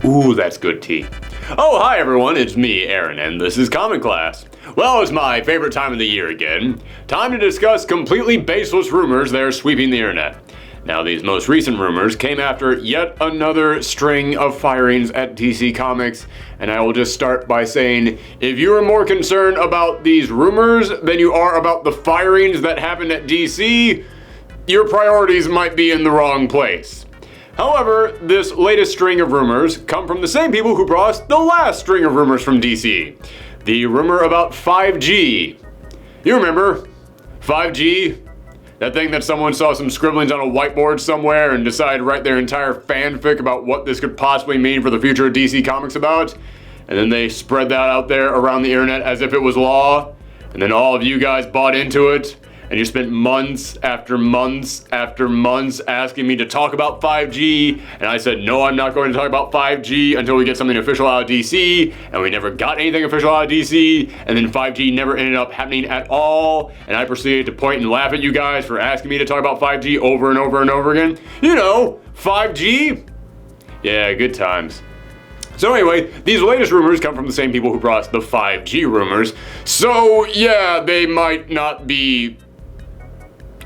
Ooh, that's good tea. Oh, hi everyone, it's me, Aaron, and this is Comic Class. Well, it's my favorite time of the year again. Time to discuss completely baseless rumors that are sweeping the internet. Now, these most recent rumors came after yet another string of firings at DC Comics, and I will just start by saying, if you are more concerned about these rumors than you are about the firings that happened at DC, your priorities might be in the wrong place. However, this latest string of rumors come from the same people who brought us the last string of rumors from DC. The rumor about 5G. You remember 5G? That thing that someone saw some scribblings on a whiteboard somewhere and decided to write their entire fanfic about what this could possibly mean for the future of DC Comics about. And then they spread that out there around the internet as if it was law. And then all of you guys bought into it. And you spent months after months after months asking me to talk about 5G. And I said, no, I'm not going to talk about 5G until we get something official out of DC. And we never got anything official out of DC. And then 5G never ended up happening at all. And I proceeded to point and laugh at you guys for asking me to talk about 5G over and over and over again. You know, 5G? Yeah, good times. So anyway, these latest rumors come from the same people who brought us the 5G rumors. So yeah, they might not be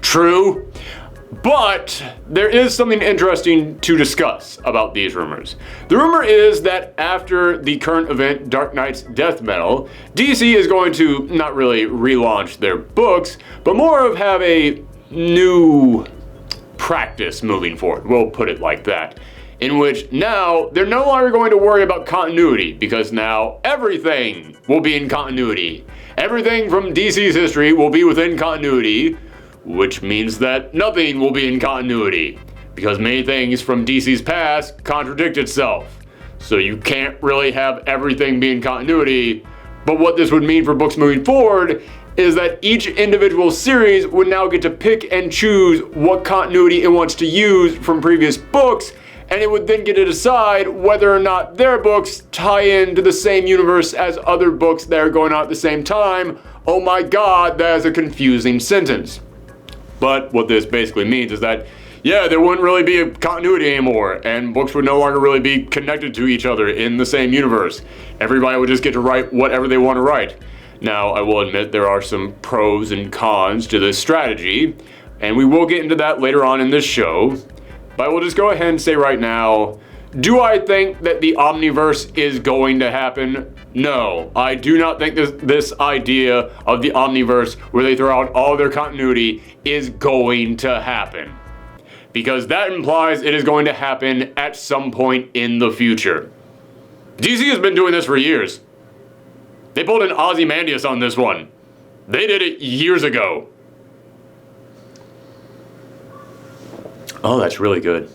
true, but there is something interesting to discuss about these rumors. The rumor is that after the current event, Dark Knight's Death Metal, DC is going to not really relaunch their books, but more of have a new practice moving forward. We'll put it like that. In which now they're no longer going to worry about continuity, because now everything will be in continuity. Everything from DC's history will be within continuity, which means that nothing will be in continuity, because many things from DC's past contradict itself. So you can't really have everything be in continuity, but what this would mean for books moving forward is that each individual series would now get to pick and choose what continuity it wants to use from previous books, and it would then get to decide whether or not their books tie into the same universe as other books that are going on at the same time. Oh my god, that is a confusing sentence. But what this basically means is that, yeah, there wouldn't really be a continuity anymore, and books would no longer really be connected to each other in the same universe. Everybody would just get to write whatever they want to write. Now, I will admit there are some pros and cons to this strategy, and we will get into that later on in this show. But I will just go ahead and say right now, do I think that the Omniverse is going to happen? No, I do not think this idea of the Omniverse, where they throw out all their continuity, is going to happen. Because that implies it is going to happen at some point in the future. DC has been doing this for years. They pulled an Ozymandias on this one. They did it years ago. Oh, that's really good.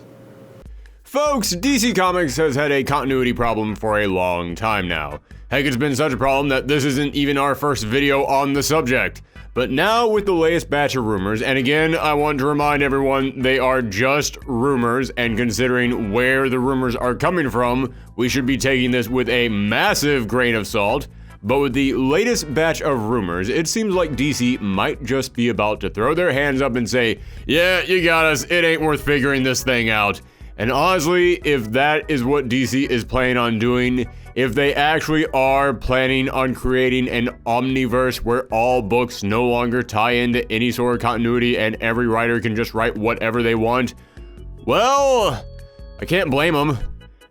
Folks, DC Comics has had a continuity problem for a long time now. Heck, it's been such a problem that this isn't even our first video on the subject. But now with the latest batch of rumors, and again, I want to remind everyone they are just rumors, and considering where the rumors are coming from, we should be taking this with a massive grain of salt. But with the latest batch of rumors, it seems like DC might just be about to throw their hands up and say, yeah, you got us, it ain't worth figuring this thing out. And honestly, if that is what DC is planning on doing, if they actually are planning on creating an Omniverse where all books no longer tie into any sort of continuity and every writer can just write whatever they want, well, I can't blame them.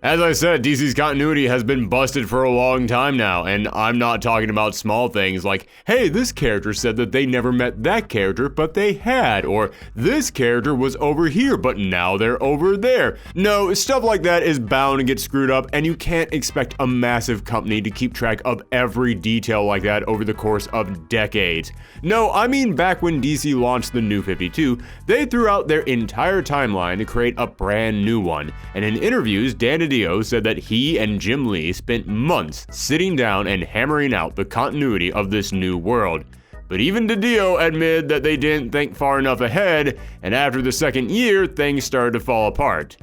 As I said, DC's continuity has been busted for a long time now, and I'm not talking about small things like, hey, this character said that they never met that character, but they had, or this character was over here, but now they're over there. No, stuff like that is bound to get screwed up, and you can't expect a massive company to keep track of every detail like that over the course of decades. No, I mean back when DC launched the New 52, they threw out their entire timeline to create a brand new one, and in interviews, Dan DiDio said that he and Jim Lee spent months sitting down and hammering out the continuity of this new world. But even DiDio admitted that they didn't think far enough ahead, and after the second year, things started to fall apart.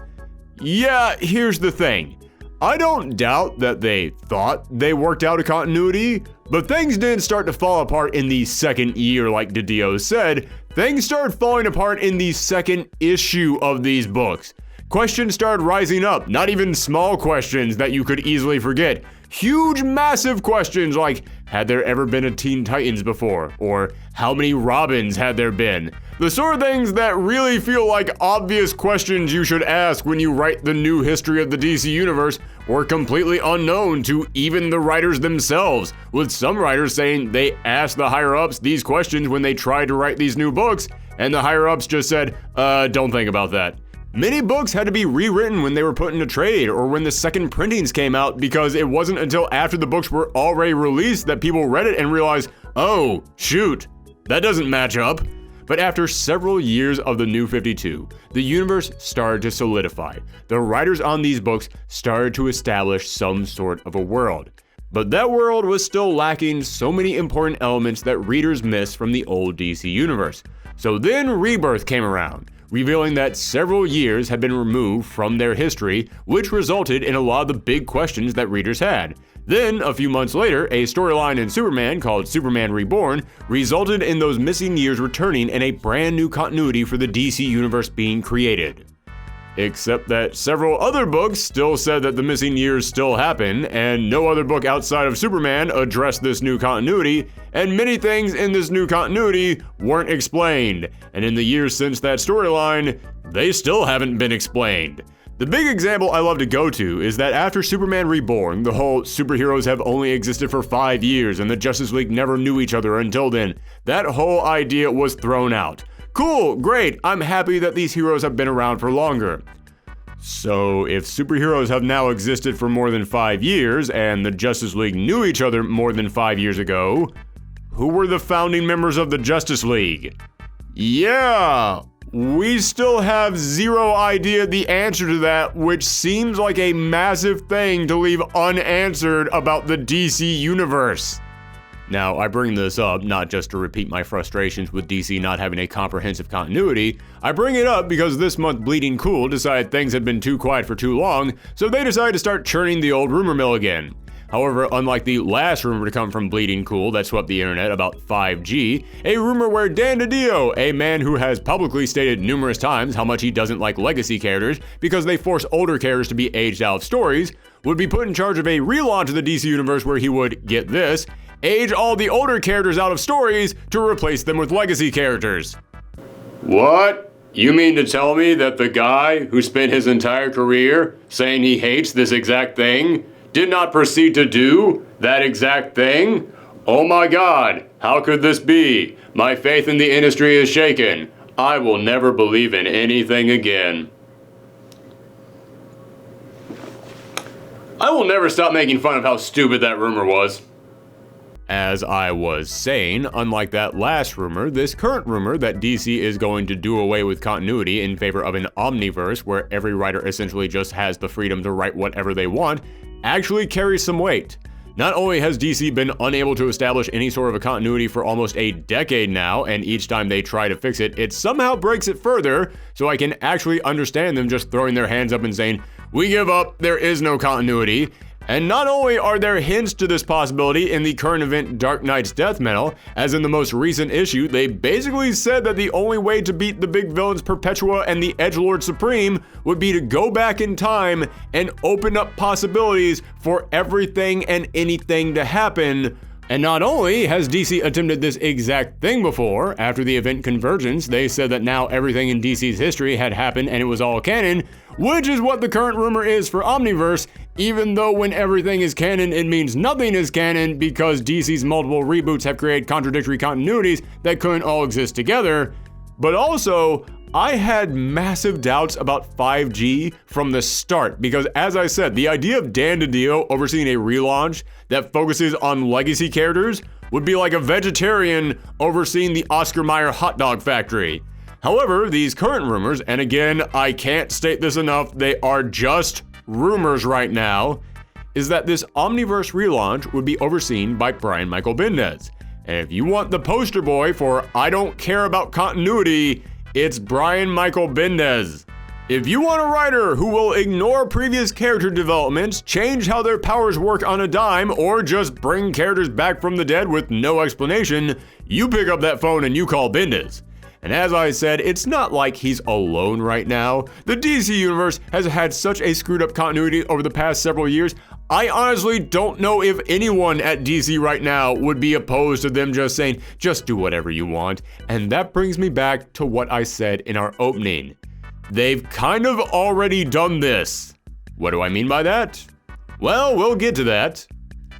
Yeah, here's the thing. I don't doubt that they thought they worked out a continuity, but things didn't start to fall apart in the second year like DiDio said. Things started falling apart in the second issue of these books. questions started rising up, not even small questions that you could easily forget. Huge, massive questions like, had there ever been a Teen Titans before? Or how many Robins had there been? The sort of things that really feel like obvious questions you should ask when you write the new history of the DC Universe were completely unknown to even the writers themselves, with some writers saying they asked the higher-ups these questions when they tried to write these new books, and the higher-ups just said, don't think about that. Many books had to be rewritten when they were put into trade or when the second printings came out because it wasn't until after the books were already released that people read it and realized, oh, shoot, that doesn't match up. But after several years of the New 52, the universe started to solidify. The writers on these books started to establish some sort of a world. But that world was still lacking so many important elements that readers missed from the old DC universe. So then Rebirth came around, revealing that several years had been removed from their history, which resulted in a lot of the big questions that readers had. Then, a few months later, a storyline in Superman called Superman Reborn resulted in those missing years returning and a brand new continuity for the DC Universe being created. Except that several other books still said that the missing years still happen, and no other book outside of Superman addressed this new continuity, and many things in this new continuity weren't explained, and in the years since that storyline, they still haven't been explained. The big example I love to go to is that after Superman Reborn, the whole superheroes have only existed for 5 years and the Justice League never knew each other until then, that whole idea was thrown out. Cool, great, I'm happy that these heroes have been around for longer. So if superheroes have now existed for more than 5 years and the Justice League knew each other more than 5 years ago, who were the founding members of the Justice League? Yeah, we still have zero idea the answer to that, which seems like a massive thing to leave unanswered about the DC Universe. Now, I bring this up not just to repeat my frustrations with DC not having a comprehensive continuity. I bring it up because this month Bleeding Cool decided things had been too quiet for too long, so they decided to start churning the old rumor mill again. However, unlike the last rumor to come from Bleeding Cool that swept the internet about 5G, a rumor where Dan DiDio, a man who has publicly stated numerous times how much he doesn't like legacy characters because they force older characters to be aged out of stories, would be put in charge of a relaunch of the DC Universe where he would, get this, age all the older characters out of stories to replace them with legacy characters. What? You mean to tell me that the guy who spent his entire career saying he hates this exact thing did not proceed to do that exact thing? Oh my God, how could this be? My faith in the industry is shaken. I will never believe in anything again. I will never stop making fun of how stupid that rumor was. As I was saying, unlike that last rumor, this current rumor that DC is going to do away with continuity in favor of an Omniverse where every writer essentially just has the freedom to write whatever they want actually carries some weight. Not only has DC been unable to establish any sort of a continuity for almost a decade now, and each time they try to fix it, it somehow breaks it further, so I can actually understand them just throwing their hands up and saying, "We give up, there is no continuity." And not only are there hints to this possibility in the current event Dark Knight's Death Metal, as in the most recent issue, they basically said that the only way to beat the big villains Perpetua and the Edgelord Supreme would be to go back in time and open up possibilities for everything and anything to happen. And not only has DC attempted this exact thing before, after the event Convergence, they said that now everything in DC's history had happened and it was all canon, which is what the current rumor is for Omniverse, even though when everything is canon, it means nothing is canon because DC's multiple reboots have created contradictory continuities that couldn't all exist together. But also, I had massive doubts about 5G from the start because, as I said, the idea of Dan DiDio overseeing a relaunch that focuses on legacy characters would be like a vegetarian overseeing the Oscar Mayer hot dog factory. However, these current rumors, and again, I can't state this enough, they are just rumors right now, is that this Omniverse relaunch would be overseen by Brian Michael Bendis. And if you want the poster boy for I don't care about continuity, it's Brian Michael Bendis. If you want a writer who will ignore previous character developments, change how their powers work on a dime, or just bring characters back from the dead with no explanation, you pick up that phone and you call Bendis. And as I said, it's not like he's alone right now. The DC Universe has had such a screwed up continuity over the past several years. I honestly don't know if anyone at DC right now would be opposed to them just saying, just do whatever you want. And that brings me back to what I said in our opening. They've kind of already done this. What do I mean by that? Well, we'll get to that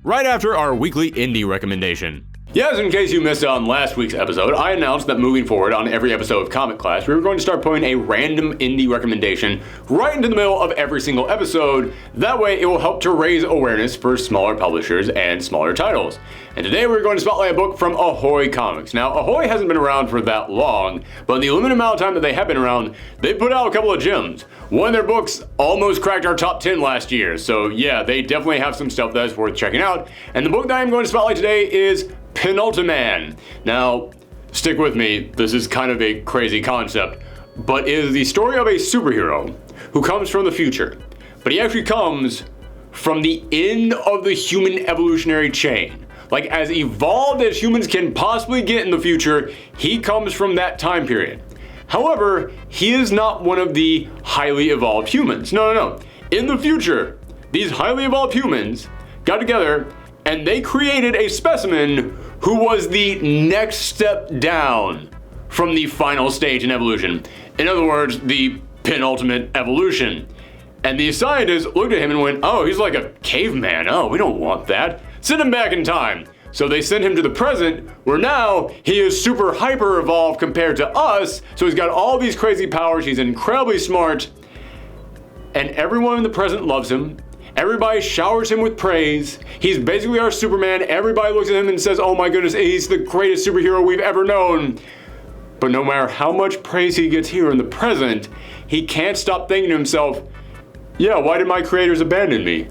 right after our weekly indie recommendation. Yes, in case you missed it on last week's episode, I announced that moving forward on every episode of Comic Class, we were going to start putting a random indie recommendation right into the middle of every single episode. That way, it will help to raise awareness for smaller publishers and smaller titles. And today we're going to spotlight a book from Ahoy Comics. Now, Ahoy hasn't been around for that long, but in the limited amount of time that they have been around, they've put out a couple of gems. One of their books almost cracked our top 10 last year, so yeah, they definitely have some stuff that is worth checking out. And the book that I'm going to spotlight today is Penultiman. Now, stick with me, this is kind of a crazy concept, but it is the story of a superhero who comes from the future, but he actually comes from the end of the human evolutionary chain. Like, as evolved as humans can possibly get in the future, he comes from that time period. However, he is not one of the highly evolved humans. No. In the future, these highly evolved humans got together and they created a specimen who was the next step down from the final stage in evolution. In other words, the penultimate evolution. And the scientists looked at him and went, oh, he's like a caveman. Oh, we don't want that. Send him back in time. So they sent him to the present, where now he is super hyper evolved compared to us. So he's got all these crazy powers. He's incredibly smart. And everyone in the present loves him. Everybody showers him with praise. He's basically our Superman. Everybody looks at him and says, oh my goodness, he's the greatest superhero we've ever known. But no matter how much praise he gets here in the present, he can't stop thinking to himself, yeah, why did my creators abandon me?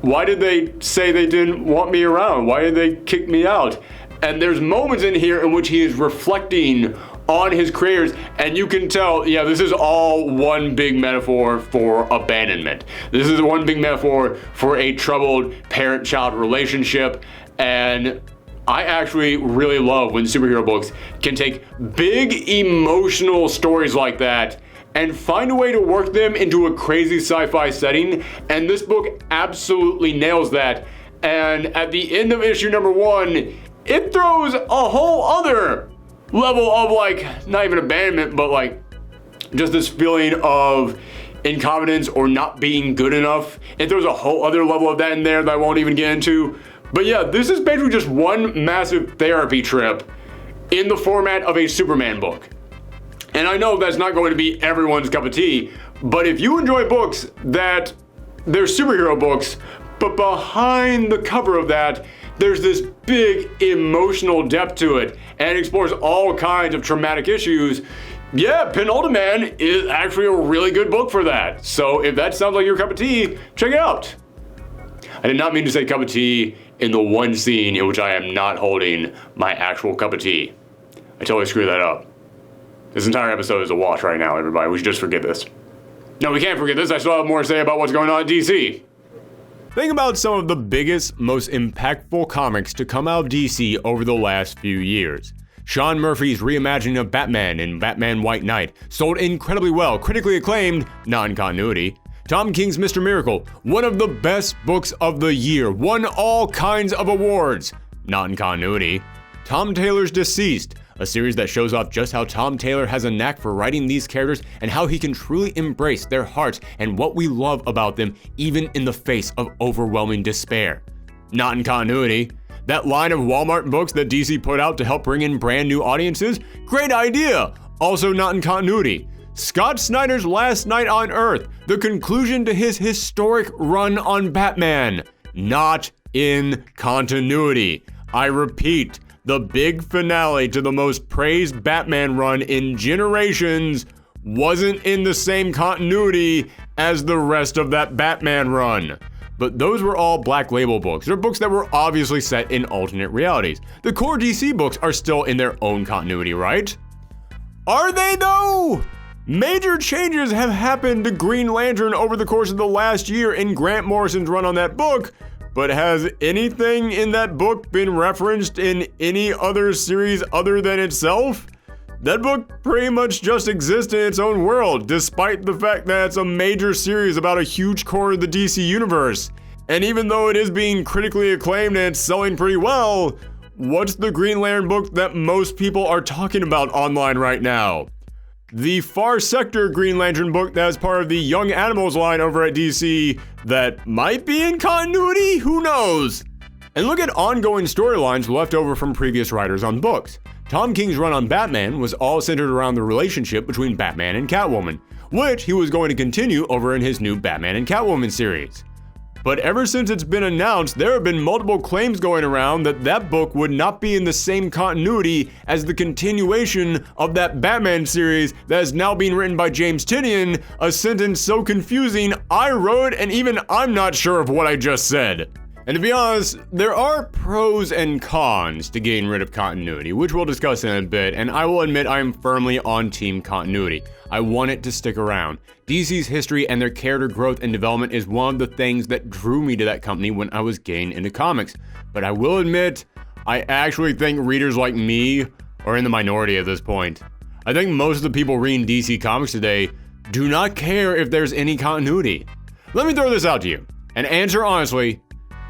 Why did they say they didn't want me around? Why did they kick me out? And there's moments in here in which he is reflecting on his creators, and you can tell, yeah, this is all one big metaphor for abandonment. This is one big metaphor for a troubled parent-child relationship, and I actually really love when superhero books can take big emotional stories like that and find a way to work them into a crazy sci-fi setting, and this book absolutely nails that. And at the end of issue number 1, it throws a whole other level of, like, not even abandonment, but like just this feeling of incompetence or not being good enough. It throws a whole other level of that in there that I won't even get into. But yeah, this is basically just one massive therapy trip in the format of a Superman book. And I know that's not going to be everyone's cup of tea, but if you enjoy books that they're superhero books, but behind the cover of that, there's this big emotional depth to it, and it explores all kinds of traumatic issues. Yeah, Penultiman is actually a really good book for that. So if that sounds like your cup of tea, check it out. I did not mean to say cup of tea in the one scene in which I am not holding my actual cup of tea. I totally screwed that up. This entire episode is a wash right now, everybody. We should just forget this. No, we can't forget this. I still have more to say about what's going on at DC. Think about some of the biggest, most impactful comics to come out of DC over the last few years. Sean Murphy's reimagining of Batman in Batman White Knight sold incredibly well, critically acclaimed, non-continuity. Tom King's Mr. Miracle, one of the best books of the year, won all kinds of awards, non-continuity. Tom Taylor's Deceased, a series that shows off just how Tom Taylor has a knack for writing these characters and how he can truly embrace their hearts and what we love about them even in the face of overwhelming despair. Not in continuity. That line of Walmart books that DC put out to help bring in brand new audiences? Great idea! Also not in continuity. Scott Snyder's Last Night on Earth, the conclusion to his historic run on Batman. Not in continuity. I repeat, the big finale to the most praised Batman run in generations wasn't in the same continuity as the rest of that Batman run. But those were all Black Label books. They're books that were obviously set in alternate realities. The core DC books are still in their own continuity, right? Are they though? Major changes have happened to Green Lantern over the course of the last year in Grant Morrison's run on that book, but has anything in that book been referenced in any other series other than itself? That book pretty much just exists in its own world, despite the fact that it's a major series about a huge core of the DC Universe. And even though it is being critically acclaimed and it's selling pretty well, what's the Green Lantern book that most people are talking about online right now? The Far Sector Green Lantern book that is part of the Young Animals line over at DC that might be in continuity? Who knows? And look at ongoing storylines left over from previous writers on books. Tom King's run on Batman was all centered around the relationship between Batman and Catwoman, which he was going to continue over in his new Batman and Catwoman series. But ever since it's been announced, there have been multiple claims going around that that book would not be in the same continuity as the continuation of that Batman series that is now being written by James Tynion, a sentence so confusing I wrote and even I'm not sure of what I just said. And to be honest, there are pros and cons to getting rid of continuity, which we'll discuss in a bit, and I will admit I am firmly on team continuity. I want it to stick around. DC's history and their character growth and development is one of the things that drew me to that company when I was getting into comics. But I will admit, I actually think readers like me are in the minority at this point. I think most of the people reading DC Comics today do not care if there's any continuity. Let me throw this out to you, and answer honestly.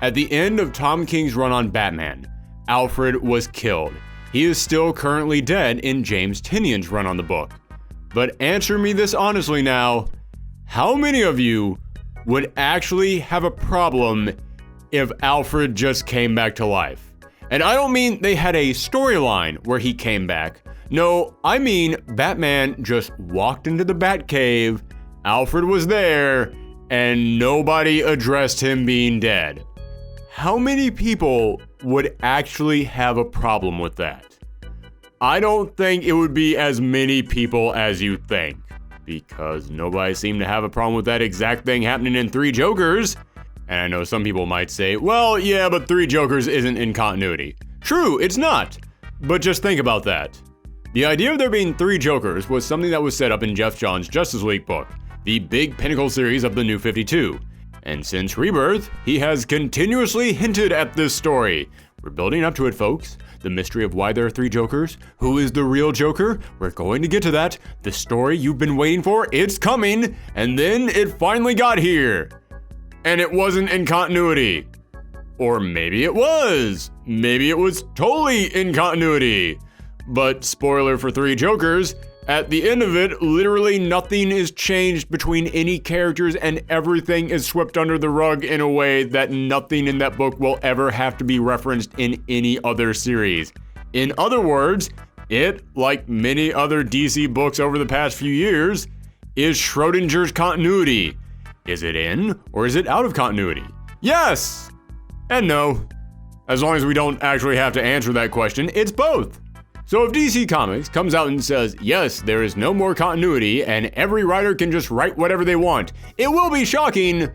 At the end of Tom King's run on Batman, Alfred was killed. He is still currently dead in James Tynion's run on the book. But answer me this honestly now, how many of you would actually have a problem if Alfred just came back to life? And I don't mean they had a storyline where he came back. No, I mean Batman just walked into the Batcave, Alfred was there, and nobody addressed him being dead. How many people would actually have a problem with that? I don't think it would be as many people as you think, because nobody seemed to have a problem with that exact thing happening in Three Jokers. And I know some people might say, well, yeah, but Three Jokers isn't in continuity. True, it's not. But just think about that. The idea of there being three Jokers was something that was set up in Jeff Johns' Justice League book, the big pinnacle series of the New 52. And since Rebirth, he has continuously hinted at this story. We're building up to it, folks. The mystery of why there are three Jokers. Who is the real Joker? We're going to get to that. The story you've been waiting for, it's coming. And then it finally got here. And it wasn't in continuity. Or maybe it was. Maybe it was totally in continuity. But spoiler for Three Jokers, at the end of it, literally nothing is changed between any characters and everything is swept under the rug in a way that nothing in that book will ever have to be referenced in any other series. In other words, it, like many other DC books over the past few years, is Schrodinger's continuity. Is it in or is it out of continuity? Yes and no. As long as we don't actually have to answer that question, it's both. So if DC Comics comes out and says, yes, there is no more continuity and every writer can just write whatever they want, it will be shocking,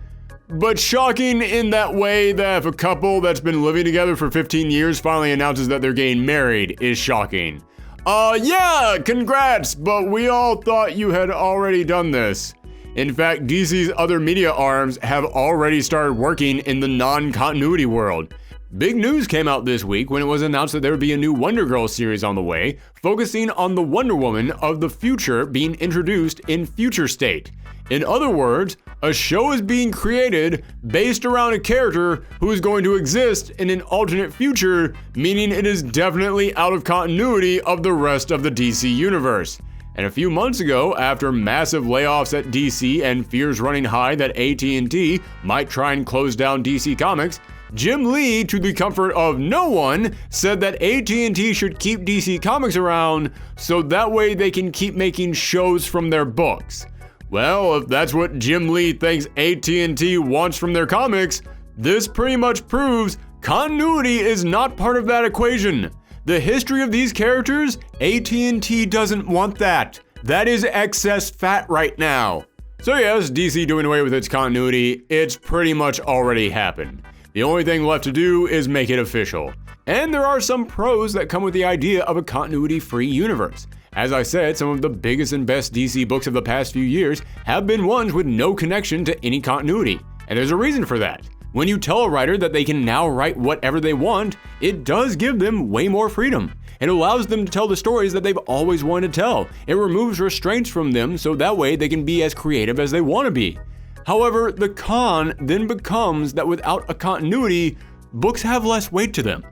but shocking in that way that if a couple that's been living together for 15 years finally announces that they're getting married is shocking. Yeah, congrats, but we all thought you had already done this. In fact, DC's other media arms have already started working in the non-continuity world. Big news came out this week when it was announced that there would be a new Wonder Girl series on the way, focusing on the Wonder Woman of the future being introduced in Future State. In other words, a show is being created based around a character who is going to exist in an alternate future, meaning it is definitely out of continuity of the rest of the DC universe. And a few months ago, after massive layoffs at DC and fears running high that AT&T might try and close down DC Comics, Jim Lee, to the comfort of no one, said that AT&T should keep DC Comics around so that way they can keep making shows from their books. Well, if that's what Jim Lee thinks AT&T wants from their comics, this pretty much proves continuity is not part of that equation. The history of these characters, AT&T doesn't want that. That is excess fat right now. So yes, DC doing away with its continuity, it's pretty much already happened. The only thing left to do is make it official. And there are some pros that come with the idea of a continuity-free universe. As I said, some of the biggest and best DC books of the past few years have been ones with no connection to any continuity. And there's a reason for that. When you tell a writer that they can now write whatever they want, it does give them way more freedom. It allows them to tell the stories that they've always wanted to tell. It removes restraints from them so that way they can be as creative as they want to be. However, the con then becomes that without a continuity, books have less weight to them.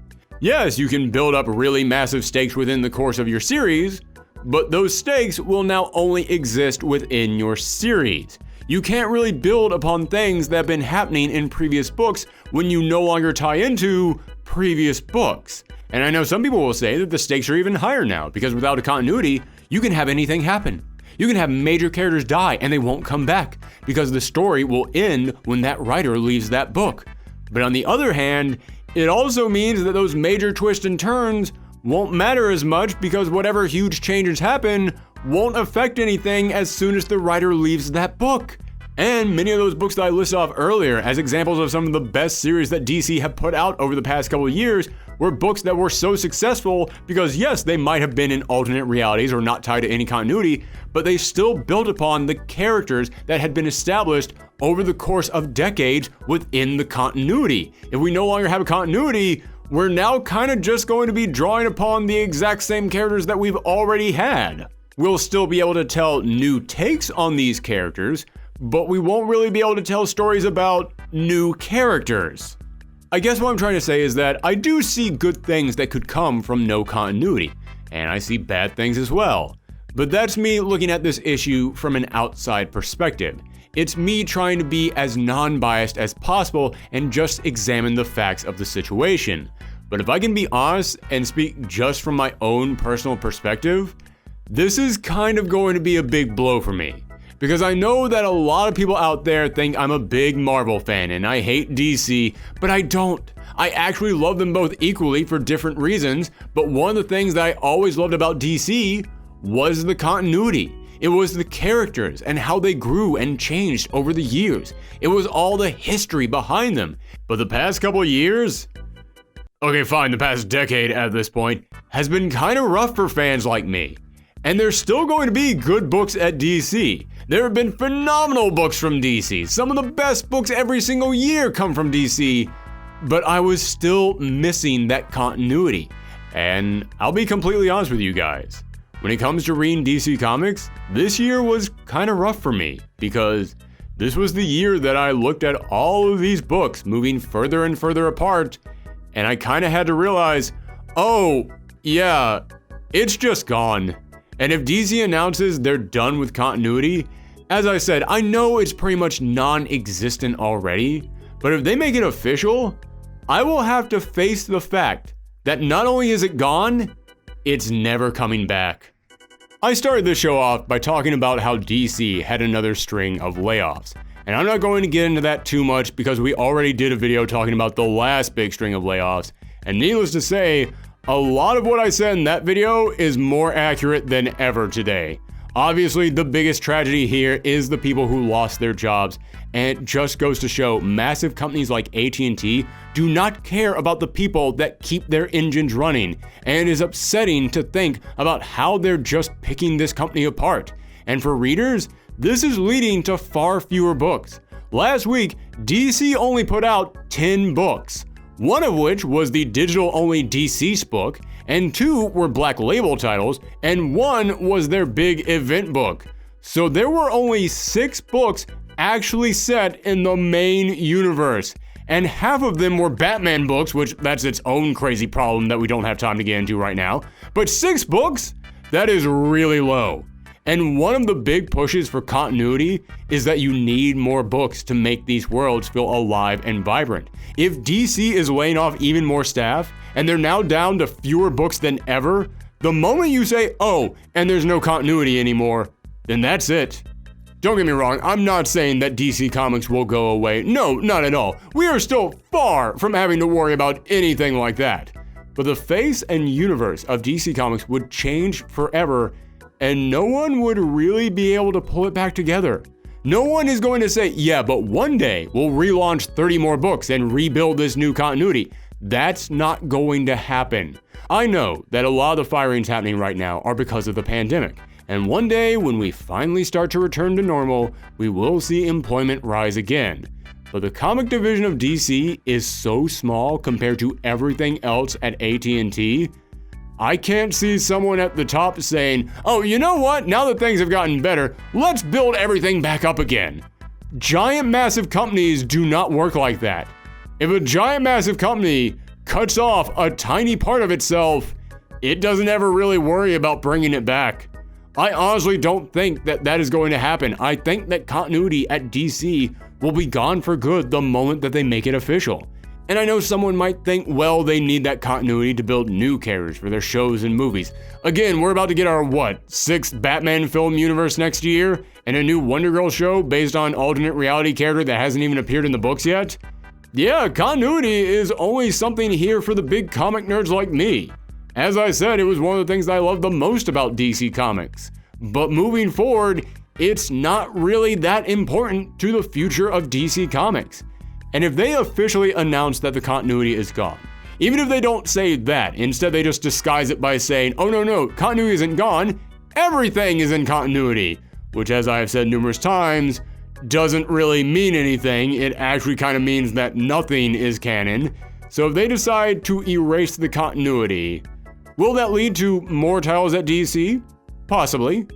Yes, you can build up really massive stakes within the course of your series, but those stakes will now only exist within your series. You can't really build upon things that have been happening in previous books when you no longer tie into previous books. And I know some people will say that the stakes are even higher now, because without a continuity, you can have anything happen. You can have major characters die and they won't come back, because the story will end when that writer leaves that book. But on the other hand, it also means that those major twists and turns won't matter as much, because whatever huge changes happen won't affect anything as soon as the writer leaves that book. And many of those books that I listed off earlier as examples of some of the best series that DC have put out over the past couple of years were books that were so successful because yes, they might have been in alternate realities or not tied to any continuity, but they still built upon the characters that had been established over the course of decades within the continuity. If we no longer have a continuity, we're now kind of just going to be drawing upon the exact same characters that we've already had. We'll still be able to tell new takes on these characters, but we won't really be able to tell stories about new characters. I guess what I'm trying to say is that I do see good things that could come from no continuity, and I see bad things as well. But that's me looking at this issue from an outside perspective. It's me trying to be as non-biased as possible and just examine the facts of the situation. But if I can be honest and speak just from my own personal perspective, this is kind of going to be a big blow for me. Because I know that a lot of people out there think I'm a big Marvel fan and I hate DC, but I don't. I actually love them both equally for different reasons, but one of the things that I always loved about DC was the continuity. It was the characters and how they grew and changed over the years. It was all the history behind them. But the past couple of years, okay fine, the past decade at this point, has been kind of rough for fans like me. And there's still going to be good books at DC. There have been phenomenal books from DC. Some of the best books every single year come from DC, but I was still missing that continuity. And I'll be completely honest with you guys. When it comes to reading DC Comics, this year was kind of rough for me because this was the year that I looked at all of these books moving further and further apart, and I kind of had to realize, oh, yeah, it's just gone. And if DC announces they're done with continuity, as I said, I know it's pretty much non-existent already, but if they make it official, I will have to face the fact that not only is it gone, it's never coming back. I started this show off by talking about how DC had another string of layoffs, and I'm not going to get into that too much because we already did a video talking about the last big string of layoffs, and needless to say, a lot of what I said in that video is more accurate than ever today. Obviously, the biggest tragedy here is the people who lost their jobs, and it just goes to show massive companies like AT&T do not care about the people that keep their engines running, and it is upsetting to think about how they're just picking this company apart. And for readers, this is leading to far fewer books. Last week, DC only put out 10 books. One of which was the digital-only DCs book, and 2 were Black Label titles, and 1 was their big event book. So there were only 6 books actually set in the main universe, and half of them were Batman books, which that's its own crazy problem that we don't have time to get into right now. But 6 books? That is really low. And one of the big pushes for continuity is that you need more books to make these worlds feel alive and vibrant. If DC is laying off even more staff, and they're now down to fewer books than ever, the moment you say, oh, and there's no continuity anymore, then that's it. Don't get me wrong, I'm not saying that DC Comics will go away. No, not at all. We are still far from having to worry about anything like that. But the face and universe of DC Comics would change forever, and no one would really be able to pull it back together. No one is going to say, yeah, but one day we'll relaunch 30 more books and rebuild this new continuity. That's not going to happen. I know that a lot of the firings happening right now are because of the pandemic, and one day when we finally start to return to normal, we will see employment rise again. But the comic division of DC is so small compared to everything else at AT&T I can't see someone at the top saying, oh, you know what? Now that things have gotten better, let's build everything back up again. Giant, massive companies do not work like that. If a giant, massive company cuts off a tiny part of itself, it doesn't ever really worry about bringing it back. I honestly don't think that that is going to happen. I think that continuity at DC will be gone for good the moment that they make it official. And I know someone might think, well, they need that continuity to build new characters for their shows and movies. Again, we're about to get our, 6th Batman film universe next year? And a new Wonder Girl show based on alternate reality character that hasn't even appeared in the books yet? Yeah, continuity is always something here for the big comic nerds like me. As I said, it was one of the things I loved the most about DC Comics. But moving forward, it's not really that important to the future of DC Comics. And if they officially announce that the continuity is gone, even if they don't say that, instead they just disguise it by saying, oh no, continuity isn't gone, everything is in continuity, which, as I have said numerous times, doesn't really mean anything. It actually kind of means that nothing is canon. So if they decide to erase the continuity, will that lead to more titles at DC? Possibly.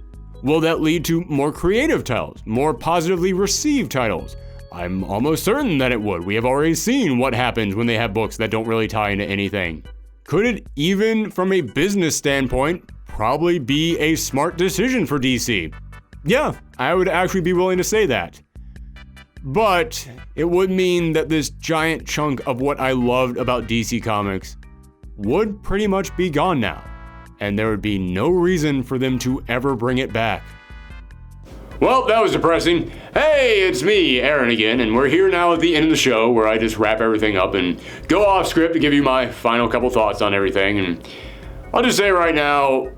Will that lead to more creative titles, more positively received titles? I'm almost certain that it would. We have already seen what happens when they have books that don't really tie into anything. Could it, even from a business standpoint, probably be a smart decision for DC? Yeah, I would actually be willing to say that. But it would mean that this giant chunk of what I loved about DC Comics would pretty much be gone now, and there would be no reason for them to ever bring it back. Well, that was depressing. Hey, it's me, Aaron again, and we're here now at the end of the show where I just wrap everything up and go off script to give you my final couple thoughts on everything. And I'll just say right now,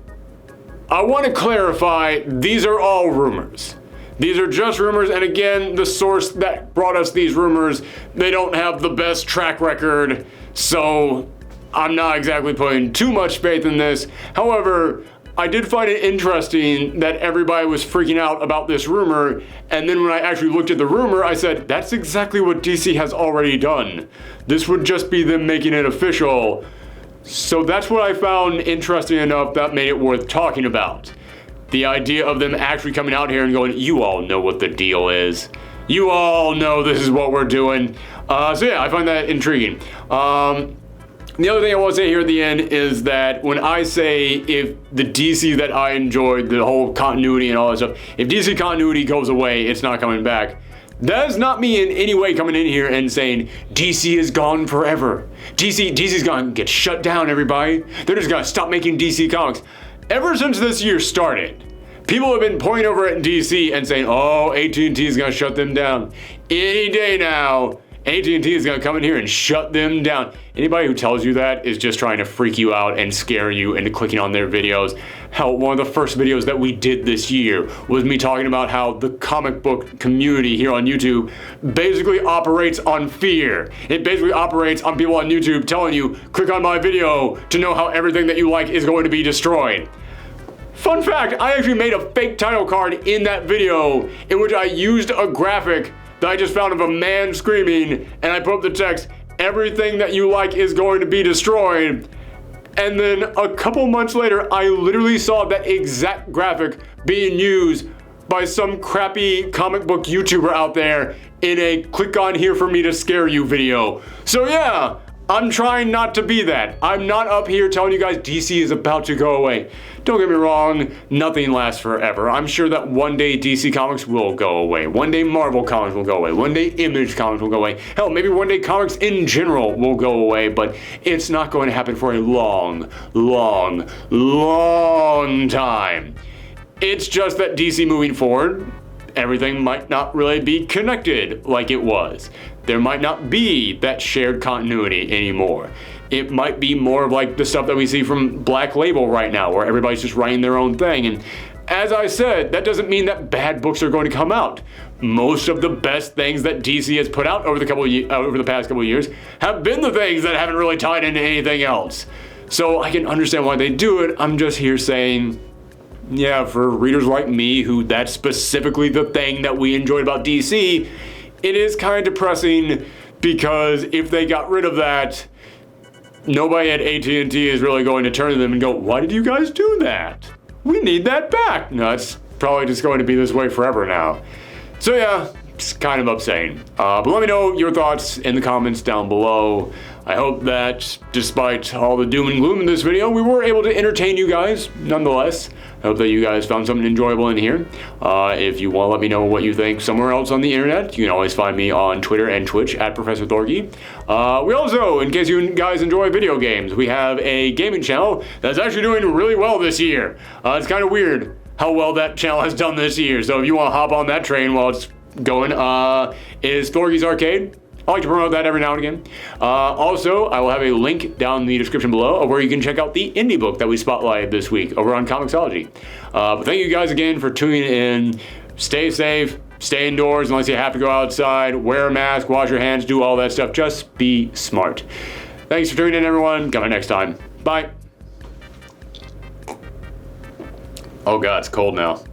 I want to clarify, these are all rumors. These are just rumors, and again, the source that brought us these rumors, they don't have the best track record, so I'm not exactly putting too much faith in this. However, I did find it interesting that everybody was freaking out about this rumor, and then when I actually looked at the rumor, I said, that's exactly what DC has already done. This would just be them making it official. So that's what I found interesting enough that made it worth talking about. The idea of them actually coming out here and going, you all know what the deal is. You all know this is what we're doing. So yeah, I find that intriguing. The other thing I want to say here at the end is that when I say if the DC that I enjoyed, the whole continuity and all that stuff, if DC continuity goes away, it's not coming back. That is not me in any way coming in here and saying DC is gone forever. DC's gonna get shut down, everybody. They're just gonna stop making DC comics. Ever since this year started, people have been pointing over at DC and saying, oh, AT&T is gonna shut them down. Any day now, AT&T is going to come in here and shut them down. Anybody who tells you that is just trying to freak you out and scare you into clicking on their videos. Hell, one of the first videos that we did this year was me talking about how the comic book community here on YouTube basically operates on fear. It basically operates on people on YouTube telling you, click on my video to know how everything that you like is going to be destroyed. Fun fact, I actually made a fake title card in that video in which I used a graphic that I just found of a man screaming, and I put up the text, everything that you like is going to be destroyed. And then a couple months later, I literally saw that exact graphic being used by some crappy comic book YouTuber out there in a click on here for me to scare you video. So yeah, I'm trying not to be that. I'm not up here telling you guys DC is about to go away. Don't get me wrong, nothing lasts forever. I'm sure that one day DC Comics will go away. One day Marvel Comics will go away. One day Image Comics will go away. Hell, maybe one day comics in general will go away, but it's not going to happen for a long, long, long time. It's just that DC moving forward, everything might not really be connected like it was. There might not be that shared continuity anymore. It might be more of like the stuff that we see from Black Label right now, where everybody's just writing their own thing. And as I said, that doesn't mean that bad books are going to come out. Most of the best things that DC has put out over the past couple of years have been the things that haven't really tied into anything else. So I can understand why they do it. I'm just here saying, yeah, for readers like me, who that's specifically the thing that we enjoyed about DC, it is kind of depressing, because if they got rid of that, nobody at AT&T is really going to turn to them and go, why did you guys do that? We need that back. No, it's probably just going to be this way forever now. So yeah, it's kind of upsetting. But let me know your thoughts in the comments down below. I hope that despite all the doom and gloom in this video, we were able to entertain you guys nonetheless. I hope that you guys found something enjoyable in here. If you want to let me know what you think somewhere else on the internet, you can always find me on Twitter and Twitch at Professor Thorgy. We also, in case you guys enjoy video games, we have a gaming channel that's actually doing really well this year. It's kind of weird how well that channel has done this year. So if you want to hop on that train while it's going, is Thorgy's Arcade. I like to promote that every now and again. Also, I will have a link down in the description below of where you can check out the indie book that we spotlighted this week over on Comixology. But thank you guys again for tuning in. Stay safe, stay indoors unless you have to go outside, wear a mask, wash your hands, do all that stuff. Just be smart. Thanks for tuning in, everyone. Come next time. Bye. Oh God, it's cold now.